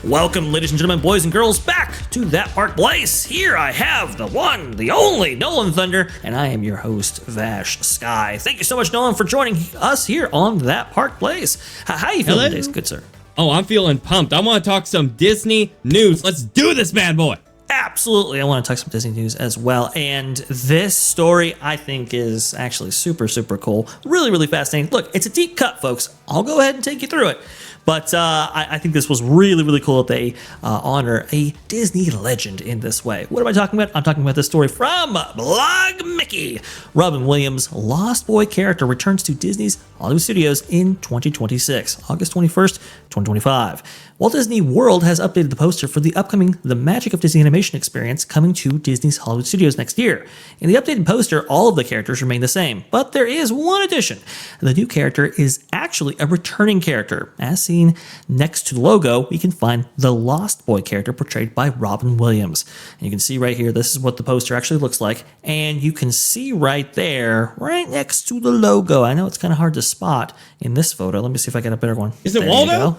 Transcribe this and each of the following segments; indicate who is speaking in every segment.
Speaker 1: Welcome, ladies and gentlemen, boys and girls, back to That Park Place. Here I have the one, the only Nolan Thunder, and I am your host, Vash Sky. Thank you so much, Nolan, for joining us here on That Park Place. How you feeling today, good sir?
Speaker 2: Oh, I'm feeling pumped. I want to talk some Disney news. Let's do this, bad boy.
Speaker 1: Absolutely. I want to talk some Disney news as well. And this story, I think, is actually super, super cool. Really, really fascinating. Look, it's a deep cut, folks. I'll go ahead and take you through it. But I think this was really, really cool that they honor a Disney legend in this way. What am I talking about? I'm talking about this story from Blog Mickey. Robin Williams' Lost Boy character returns to Disney's Hollywood Studios in 2026, August 21st, 2025. Walt Disney World has updated the poster for the upcoming The Magic of Disney Animation experience coming to Disney's Hollywood Studios next year. In the updated poster, all of the characters remain the same, but there is one addition. The new character is actually a returning character. As seen next to the logo, we can find the Lost Boy character portrayed by Robin Williams. And you can see right here, this is what the poster actually looks like. And you can see right there, right next to the logo. I know it's kind of hard to spot in this photo. Let me see if I get a better one.
Speaker 2: Is it Waldo?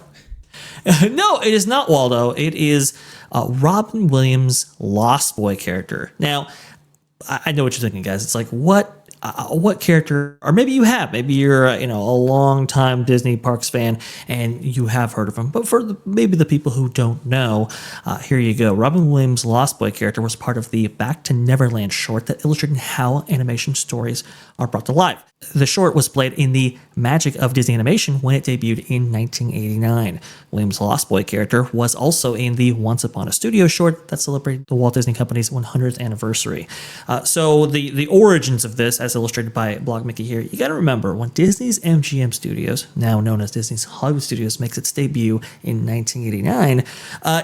Speaker 1: No, it is not Waldo. It is Robin Williams' Lost Boy character. Now, I know what you're thinking, guys. It's like, what character, or maybe you have, maybe you're a long time Disney Parks fan and you have heard of him, but for maybe the people who don't know, here you go. Robin Williams' Lost Boy character was part of the Back to Neverland short that illustrated how animation stories are brought to life. The short was played in the Magic of Disney Animation when it debuted in 1989. Williams' Lost Boy character was also in the Once Upon a Studio short that celebrated the Walt Disney Company's 100th anniversary. So the origins of this, as illustrated by Blog Mickey here, you got to remember when Disney's MGM Studios, now known as Disney's Hollywood Studios, makes its debut in 1989,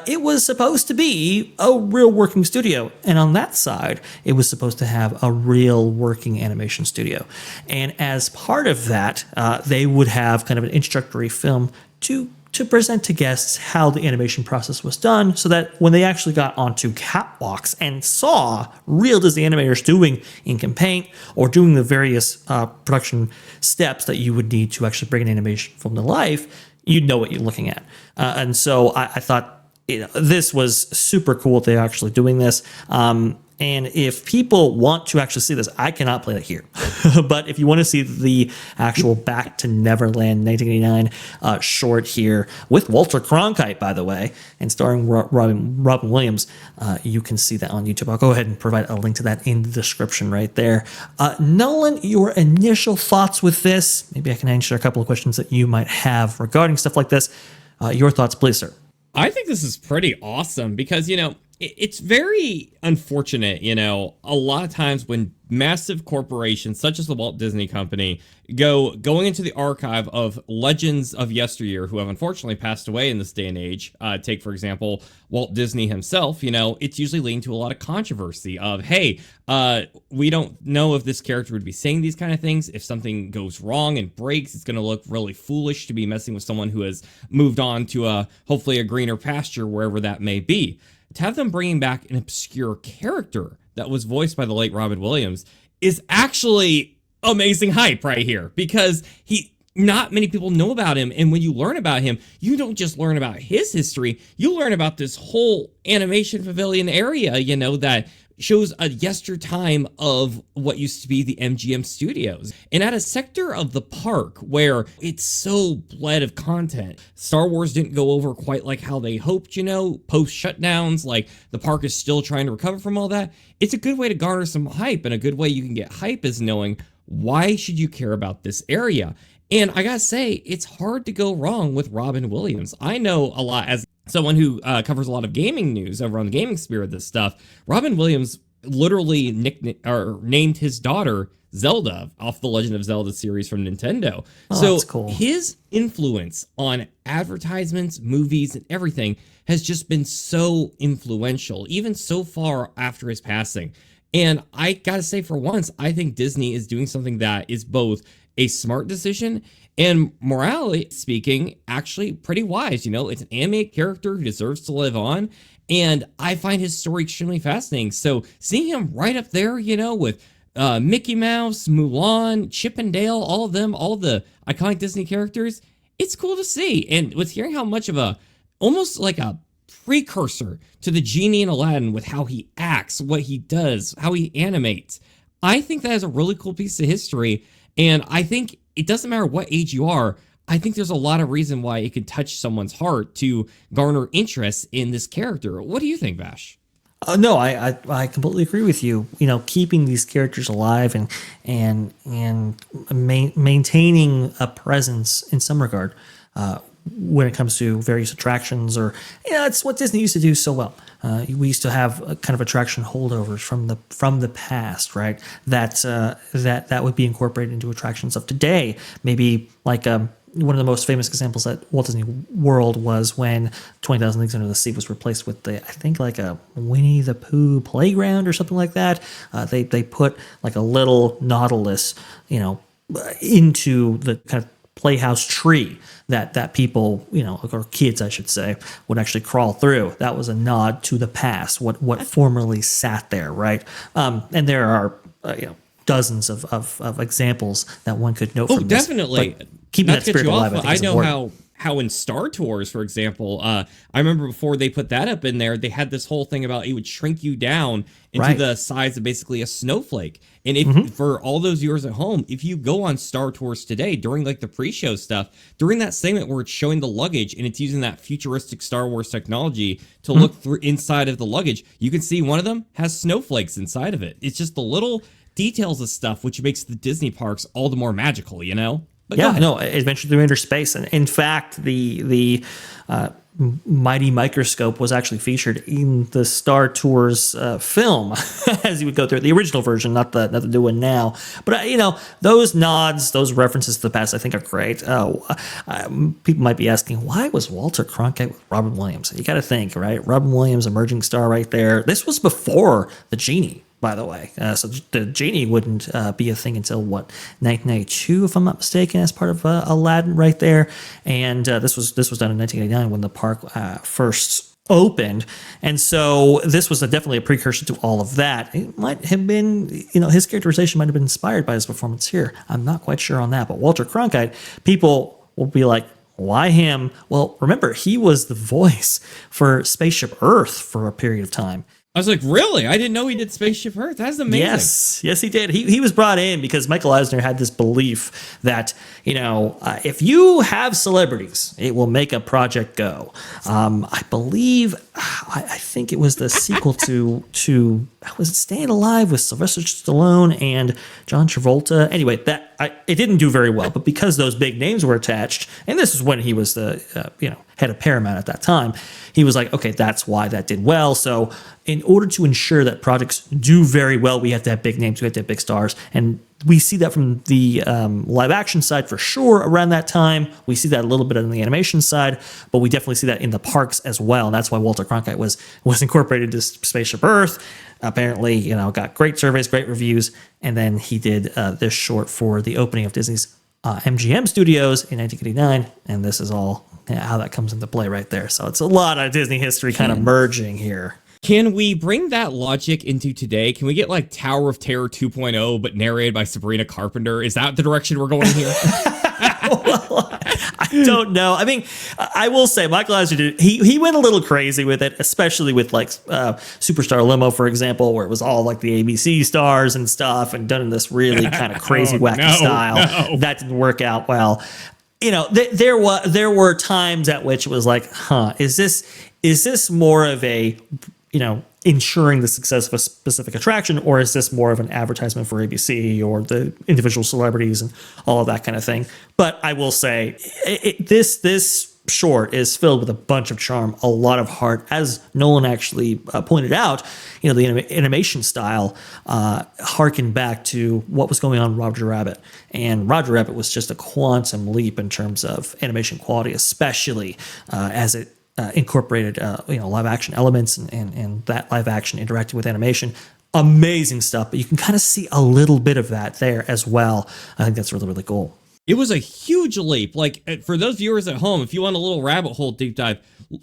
Speaker 1: it was supposed to be a real working studio. And on that side, it was supposed to have a real working animation studio. And as part of that, they would have kind of an introductory film to present to guests how the animation process was done, so that when they actually got onto catwalks and saw real Disney animators doing ink and paint or doing the various production steps that you would need to actually bring an animation film to life, you'd know what you're looking at. And so I thought this was super cool that they're actually doing this. And if people want to actually see this, I cannot play it here. But if you want to see the actual Back to Neverland 1989 short here with Walter Cronkite, by the way, and starring Robin Williams, you can see that on YouTube. I'll go ahead and provide a link to that in the description right there. Nolan, your initial thoughts with this? Maybe I can answer a couple of questions that you might have regarding stuff like this. Your thoughts, please, sir.
Speaker 2: I think this is pretty awesome because, it's very unfortunate, a lot of times when massive corporations such as the Walt Disney Company going into the archive of legends of yesteryear who have unfortunately passed away in this day and age. Take, for example, Walt Disney himself. It's usually leading to a lot of controversy of, hey, we don't know if this character would be saying these kind of things. If something goes wrong and breaks, it's going to look really foolish to be messing with someone who has moved on to hopefully a greener pasture, wherever that may be. To have them bringing back an obscure character that was voiced by the late Robin Williams is actually amazing hype right here, because not many people know about him. And when you learn about him, you don't just learn about his history, you learn about this whole animation pavilion area, that shows a yester time of what used to be the MGM studios. And at a sector of the park where it's so bled of content, Star Wars didn't go over quite like how they hoped, post shutdowns, like the park is still trying to recover from all that. It's a good way to garner some hype, and a good way you can get hype is knowing why should you care about this area. And I gotta say, it's hard to go wrong with Robin Williams. I know a lot as someone who covers a lot of gaming news over on the Gaming Sphere of this stuff. Robin Williams literally named his daughter Zelda off the Legend of Zelda series from Nintendo. So
Speaker 1: that's cool. His
Speaker 2: influence on advertisements, movies, and everything has just been so influential, even so far after his passing. And I gotta say, for once, I think Disney is doing something that is both a smart decision and, morally speaking, actually pretty wise. It's an animated character who deserves to live on, and I find his story extremely fascinating. So seeing him right up there, with Mickey Mouse, Mulan, Chip and Dale, all of them, all the iconic Disney characters, it's cool to see. And with hearing how much of almost like a precursor to the genie in Aladdin with how he acts, what he does, how he animates. I think that is a really cool piece of history. And I think it doesn't matter what age you are. I think there's a lot of reason why it could touch someone's heart to garner interest in this character. What do you think, Vash?
Speaker 1: No, I completely agree with you. You know, keeping these characters alive and maintaining a presence in some regard when it comes to various attractions, or it's what Disney used to do so well. We used to have a kind of attraction holdovers from the past, right? That would be incorporated into attractions of today. Maybe like one of the most famous examples at Walt Disney World was when 20,000 Leagues Under the Sea was replaced with I think like a Winnie the Pooh playground or something like that. They put like a little Nautilus, into the kind of playhouse tree that people, or kids, I should say, would actually crawl through. That was a nod to the past, what formerly sat there, right? And there are, dozens of examples that one could note from this.
Speaker 2: Definitely.
Speaker 1: Keeping that spirit alive,
Speaker 2: I know how in Star Tours, for example, I remember before they put that up in there, they had this whole thing about it would shrink you down into the size of basically a snowflake. And if for all those viewers at home, if you go on Star Tours today during like the pre-show stuff, during that segment where it's showing the luggage and it's using that futuristic Star Wars technology to look through inside of the luggage, you can see one of them has snowflakes inside of it. It's just the little details of stuff which makes the Disney parks all the more magical, But
Speaker 1: Adventure Through Inner Space, and in fact, the mighty microscope was actually featured in the Star Tours film as you would go through the original version, not the new one now. But those nods, those references to the past, I think are great. People might be asking, why was Walter Cronkite with Robin Williams? You got to think, right? Robin Williams, emerging star, right there. This was before the Genie, by the way. So the Genie wouldn't be a thing until 1992, if I'm not mistaken, as part of Aladdin right there. And this was done in 1989 when the park first opened. And so this was definitely a precursor to all of that. It might have been, his characterization might have been inspired by his performance here. I'm not quite sure on that. But Walter Cronkite, people will be like, why him? Well, remember, he was the voice for Spaceship Earth for a period of time.
Speaker 2: I was like, really? I didn't know he did Spaceship Earth. That's amazing.
Speaker 1: Yes, he did. He was brought in because Michael Eisner had this belief that, if you have celebrities, it will make a project go. I believe, I think it was the sequel to was it Staying Alive with Sylvester Stallone and John Travolta? Anyway, it didn't do very well, but because those big names were attached, and this is when he was the head of Paramount at that time, he was like, okay, that's why that did well. So in order to ensure that projects do very well, we have to have big names, we have to have big stars, and we see that from the live action side for sure around that time. We see that a little bit on the animation side, but we definitely see that in the parks as well. And that's why Walter Cronkite was incorporated to Spaceship Earth. Apparently, got great surveys, great reviews. And then he did this short for the opening of Disney's MGM Studios in 1989. And this is all how that comes into play right there. So it's a lot of Disney history kind of merging here.
Speaker 2: Can we bring that logic into today? Can we get like Tower of Terror 2.0, but narrated by Sabrina Carpenter? Is that the direction we're going here?
Speaker 1: Well, I don't know. I mean, I will say Michael Eisner he went a little crazy with it, especially with like Superstar Limo, for example, where it was all like the ABC stars and stuff, and done in this really kind of crazy, wacky style. No. That didn't work out well. There were times at which it was like, is this more of a ensuring the success of a specific attraction, or is this more of an advertisement for ABC or the individual celebrities and all of that kind of thing? But I will say this short is filled with a bunch of charm, a lot of heart. As Nolan actually pointed out, the animation style harkened back to what was going on in Roger Rabbit. And Roger Rabbit was just a quantum leap in terms of animation quality, especially as it incorporated live action elements and that live action interacting with animation. Amazing stuff, but you can kind of see a little bit of that there as well. I think that's really, really cool.
Speaker 2: It was a huge leap. Like, for those viewers at home, if you want a little rabbit hole deep dive,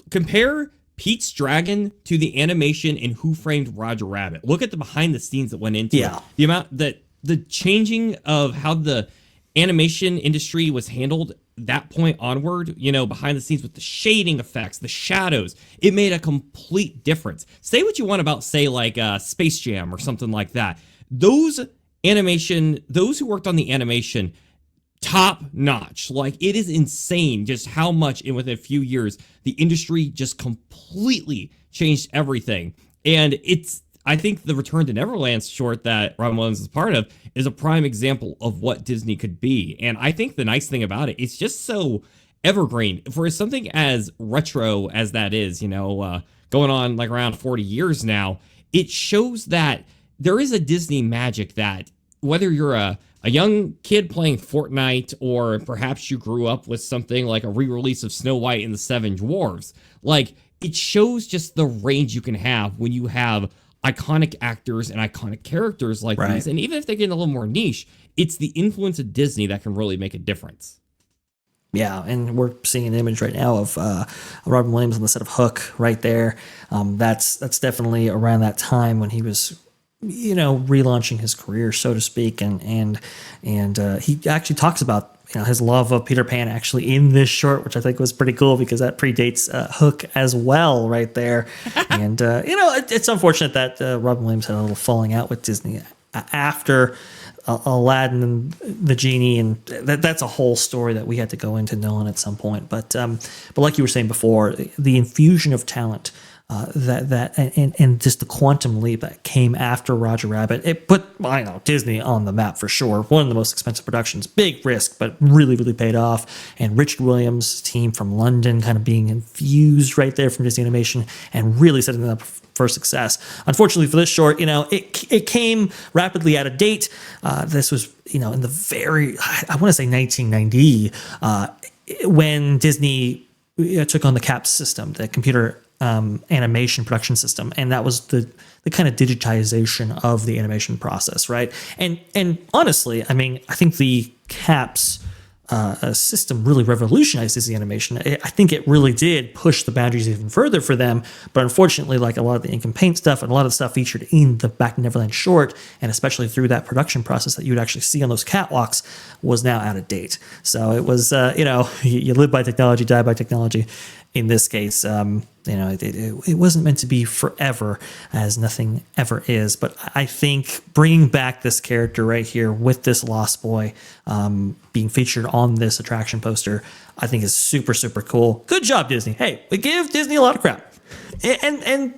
Speaker 2: compare Pete's Dragon to the animation in Who Framed Roger Rabbit. Look at the behind the scenes that went into it. The amount that the changing of how the animation industry was handled that point onward, behind the scenes with the shading effects, the shadows, it made a complete difference. Say what you want about, say, like Space Jam or something like that. Those who worked on the animation, top notch. Like, it is insane just how much within a few years the industry just completely changed everything. And I think the Return to Neverland short that Robin Williams is part of is a prime example of what Disney could be. And I think the nice thing about it, it's just so evergreen for something as retro as that is, going on like around 40 years now. It shows that there is a Disney magic that whether you're a young kid playing Fortnite, or perhaps you grew up with something like a re-release of Snow White and the Seven Dwarfs, like, it shows just the range you can have when you have iconic actors and iconic characters like these. And even if they get a little more niche, it's the influence of Disney that can really make a difference.
Speaker 1: Yeah, and we're seeing an image right now of Robin Williams on the set of Hook right there. That's definitely around that time when he was, relaunching his career, so to speak, and he actually talks about his love of Peter Pan actually in this short, which I think was pretty cool because that predates Hook as well, right there. And it's unfortunate that Robin Williams had a little falling out with Disney after Aladdin and the Genie, and that's a whole story that we had to go into knowing at some point. But like you were saying before, the infusion of talent. And just the quantum leap that came after Roger Rabbit, it put Disney on the map for sure. One of the most expensive productions, big risk, but really, really paid off. And Richard Williams' team from London kind of being infused right there from Disney Animation and really setting them up for success. Unfortunately for this short, it came rapidly out of date. This was, in the very, I want to say 1990, when Disney took on the CAPS system, the computer animation production system, and that was the kind of digitization of the animation process, right? And honestly, I think the CAPS system really revolutionized Disney animation. I think it really did push the boundaries even further for them. But unfortunately, like a lot of the ink and paint stuff and a lot of the stuff featured in the Back to Neverland short, and especially through that production process that you would actually see on those catwalks, was now out of date. So it was, you live by technology, die by technology. In this case, it wasn't meant to be forever, as nothing ever is. But I think bringing back this character right here with this Lost Boy being featured on this attraction poster, I think is super, super cool. Good job, Disney. Hey, we give Disney a lot of crap. And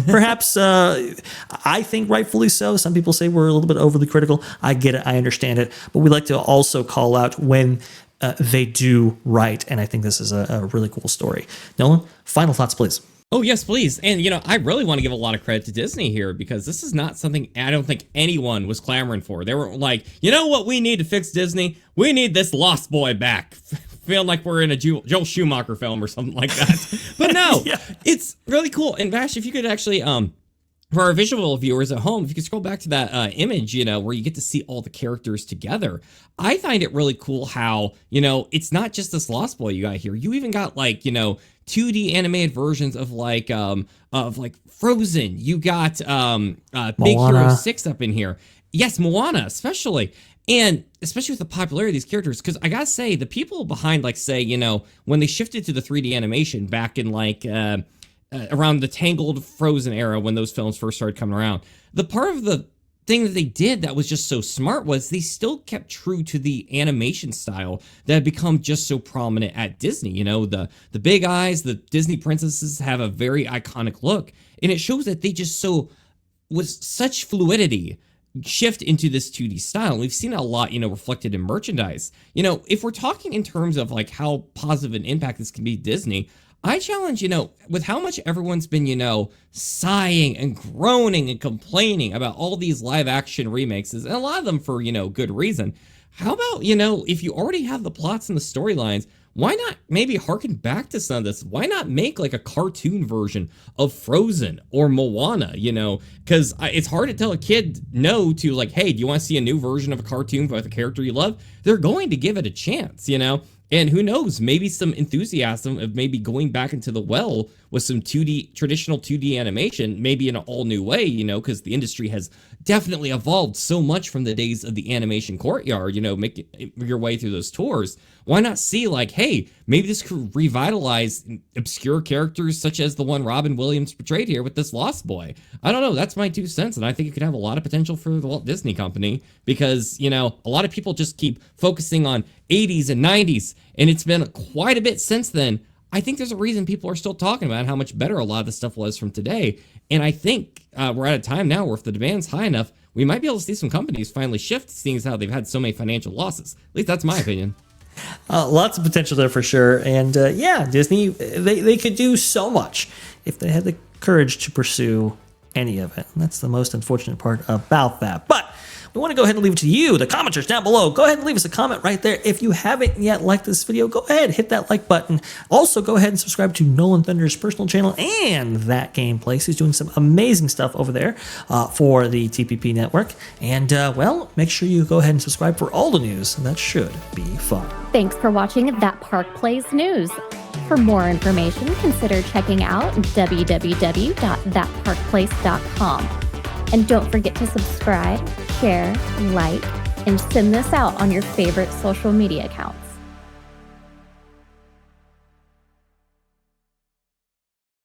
Speaker 1: perhaps I think rightfully so. Some people say we're a little bit overly critical. I get it. I understand it. But we like to also call out when they do right, and I think this is a really cool story. Nolan, final thoughts, please.
Speaker 2: Oh, yes, please. And, I really want to give a lot of credit to Disney here, because this is not something I don't think anyone was clamoring for. They were like, you know what we need to fix Disney? We need this Lost Boy back. Feeling like we're in a Joel Schumacher film or something like that. But no, yeah. It's really cool. And Vash, if you could actually... for our visual viewers at home, if you could scroll back to that image, where you get to see all the characters together, I find it really cool how, it's not just this Lost Boy you got here. You even got 2D animated versions of Frozen. You got Big Hero 6 up in here. Yes, Moana especially. And especially with the popularity of these characters, because I gotta say, the people behind, when they shifted to the 3D animation back in around the Tangled Frozen era, when those films first started coming around, the part of the thing that they did that was just so smart was they still kept true to the animation style that had become just so prominent at Disney. The big eyes, the Disney princesses have a very iconic look, and it shows that they just with such fluidity shift into this 2D style. And we've seen it a lot, reflected in merchandise. If we're talking in terms of how positive an impact this can be Disney, I challenge, with how much everyone's been, sighing and groaning and complaining about all these live action remakes, and a lot of them for, good reason. How about, if you already have the plots and the storylines, why not maybe harken back to some of this? Why not make a cartoon version of Frozen or Moana, because it's hard to tell a kid no to hey, do you want to see a new version of a cartoon with a character you love? They're going to give it a chance, And who knows, maybe some enthusiasm of maybe going back into the well with some traditional 2D animation, maybe in an all new way, because the industry has definitely evolved so much from the days of the animation courtyard, making your way through those tours. Why not see like, hey, maybe this could revitalize obscure characters such as the one Robin Williams portrayed here with this Lost Boy? I don't know. That's my 2 cents. And I think it could have a lot of potential for the Walt Disney Company because, you know, a lot of people just keep focusing on 80s and 90s. And it's been quite a bit since then. I think there's a reason people are still talking about how much better a lot of the stuff was from today. And I think we're at a time now where if the demand's high enough, we might be able to see some companies finally shift, seeing as how they've had so many financial losses. At least that's my opinion.
Speaker 1: Lots of potential there for sure. And yeah, Disney, they could do so much if they had the courage to pursue any of it. And that's the most unfortunate part about that. But we want to go ahead and leave it to you, the commenters down below. Go ahead and leave us a comment right there. If you haven't yet liked this video, go ahead, hit that like button. Also, go ahead and subscribe to Nolan Thunder's personal channel and That Gameplace. He's doing some amazing stuff over there for the TPP network. And, well, make sure you go ahead and subscribe for all the news. That should be fun.
Speaker 3: Thanks for watching That Park Plays News. For more information, consider checking out www.thatparkplace.com. And don't forget to subscribe, share, like, and send this out on your favorite social media accounts.